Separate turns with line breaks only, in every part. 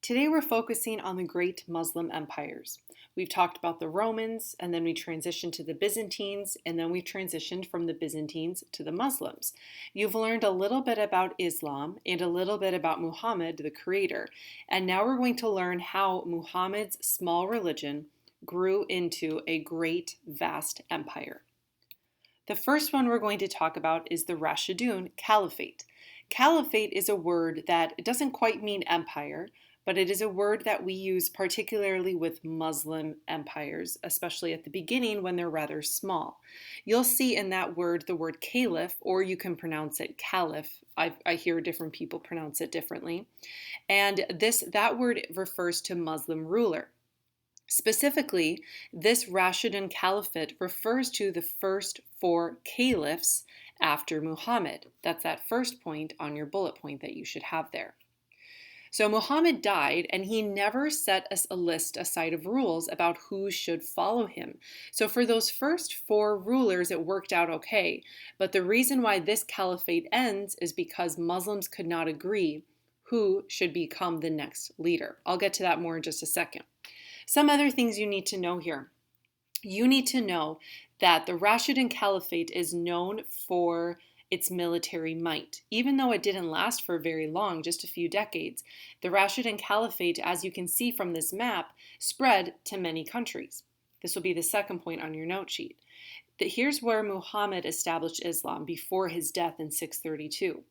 Today we're focusing on the great Muslim empires. We've talked about the Romans, and then we transitioned to the Byzantines, and then we transitioned from the Byzantines to the Muslims. You've learned a little bit about Islam and a little bit about Muhammad, the creator, and now we're going to learn how Muhammad's small religion grew into a great, vast empire. The first one we're going to talk about is the Rashidun Caliphate. Caliphate is a word that doesn't quite mean empire, but it is a word that we use particularly with Muslim empires, especially at the beginning when they're rather small. You'll see in that word the word caliph, or you can pronounce it caliph. I hear different people pronounce it differently. And that word refers to Muslim ruler. Specifically, this Rashidun Caliphate refers to the first four caliphs after Muhammad. That's that first point on your bullet point that you should have there. So Muhammad died, and he never set us a list aside of rules about who should follow him. So for those first four rulers, it worked out okay. But the reason why this caliphate ends is because Muslims could not agree who should become the next leader. I'll get to that more in just a second. Some other things you need to know here. You need to know that the Rashidun Caliphate is known for its military might. Even though it didn't last for very long, just a few decades, the Rashidun Caliphate, as you can see from this map, spread to many countries. This will be the second point on your note sheet. Here's where Muhammad established Islam before his death in 632.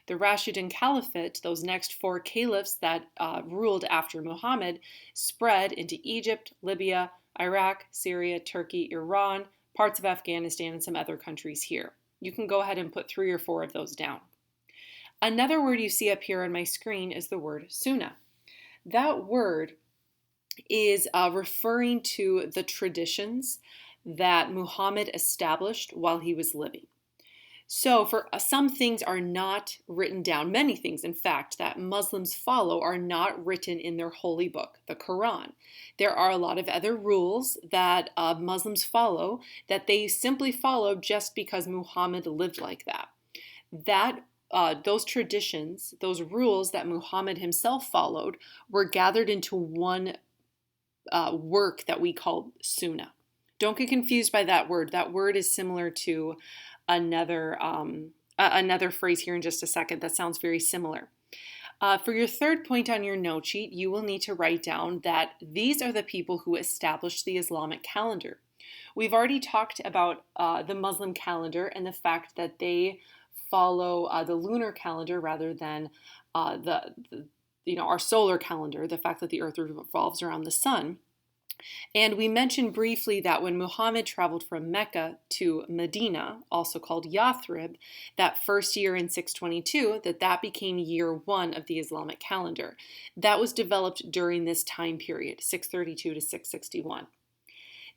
The Rashidun Caliphate, those next four caliphs that ruled after Muhammad, spread into Egypt, Libya, Iraq, Syria, Turkey, Iran, parts of Afghanistan, and some other countries here. You can go ahead and put 3 or 4 of those down. Another word you see up here on my screen is the word sunnah. That word is referring to the traditions that Muhammad established while he was living. So for some things are not written down, many things in fact that Muslims follow are not written in their holy book, the Quran. There are a lot of other rules that Muslims follow that they simply follow just because Muhammad lived like that. Those traditions, those rules that Muhammad himself followed were gathered into one work that we call sunnah. Don't get confused by that word. That word is similar to another phrase here in just a second that sounds very similar. For your third point on your note sheet, you will need to write down that these are the people who established the Islamic calendar. We've already talked about the Muslim calendar and the fact that they follow the lunar calendar rather than our solar calendar, the fact that the earth revolves around the sun. And we mentioned briefly that when Muhammad traveled from Mecca to Medina, also called Yathrib, that first year in 622, that became year 1 of the Islamic calendar. That was developed during this time period, 632 to 661.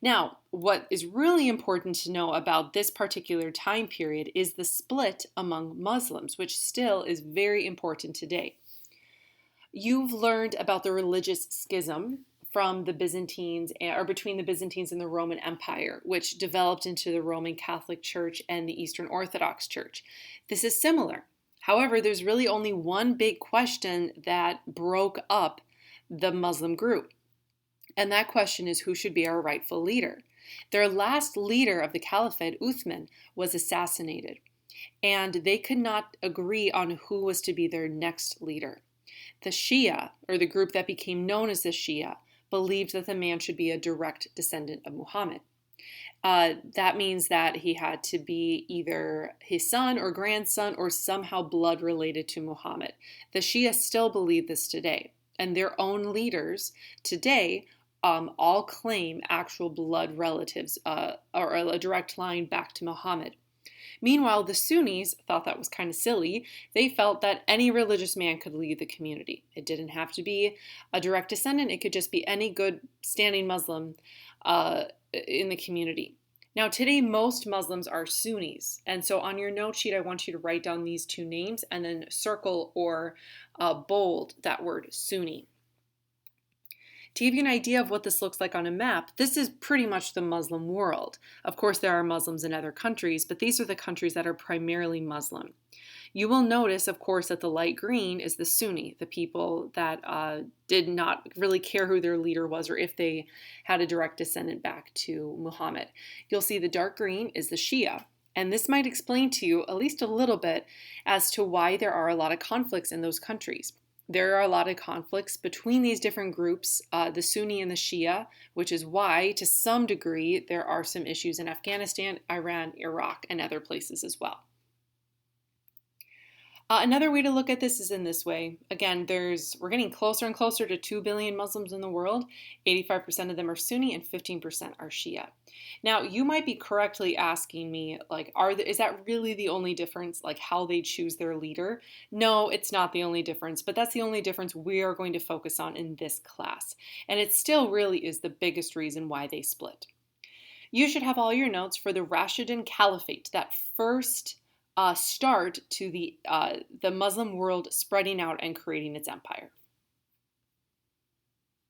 Now, what is really important to know about this particular time period is the split among Muslims, which still is very important today. You've learned about the religious schism from the Byzantines, or between the Byzantines and the Roman Empire, which developed into the Roman Catholic Church and the Eastern Orthodox Church. This is similar. However, there's really only one big question that broke up the Muslim group. And that question is, who should be our rightful leader? Their last leader of the Caliphate, Uthman, was assassinated, and they could not agree on who was to be their next leader. The Shia, or the group that became known as the Shia, believed that the man should be a direct descendant of Muhammad. That means that he had to be either his son or grandson or somehow blood related to Muhammad. The Shia still believe this today, and their own leaders today all claim actual blood relatives or a direct line back to Muhammad. Meanwhile, the Sunnis thought that was kind of silly. They felt that any religious man could lead the community. It didn't have to be a direct descendant. It could just be any good standing Muslim in the community. Now, today, most Muslims are Sunnis. And so on your note sheet, I want you to write down these two names and then circle or bold that word, Sunni. To give you an idea of what this looks like on a map, this is pretty much the Muslim world. Of course, there are Muslims in other countries, but these are the countries that are primarily Muslim. You will notice, of course, that the light green is the Sunni, the people that did not really care who their leader was or if they had a direct descendant back to Muhammad. You'll see the dark green is the Shia. And this might explain to you at least a little bit as to why there are a lot of conflicts in those countries. There are a lot of conflicts between these different groups, the Sunni and the Shia, which is why, to some degree, there are some issues in Afghanistan, Iran, Iraq, and other places as well. Another way to look at this is in this way. Again, we're getting closer and closer to 2 billion Muslims in the world. 85% of them are Sunni and 15% are Shia. Now, you might be correctly asking me, like, is that really the only difference, like how they choose their leader? No, it's not the only difference, but that's the only difference we are going to focus on in this class. And it still really is the biggest reason why they split. You should have all your notes for the Rashidun Caliphate, that first start to the Muslim world spreading out and creating its empire.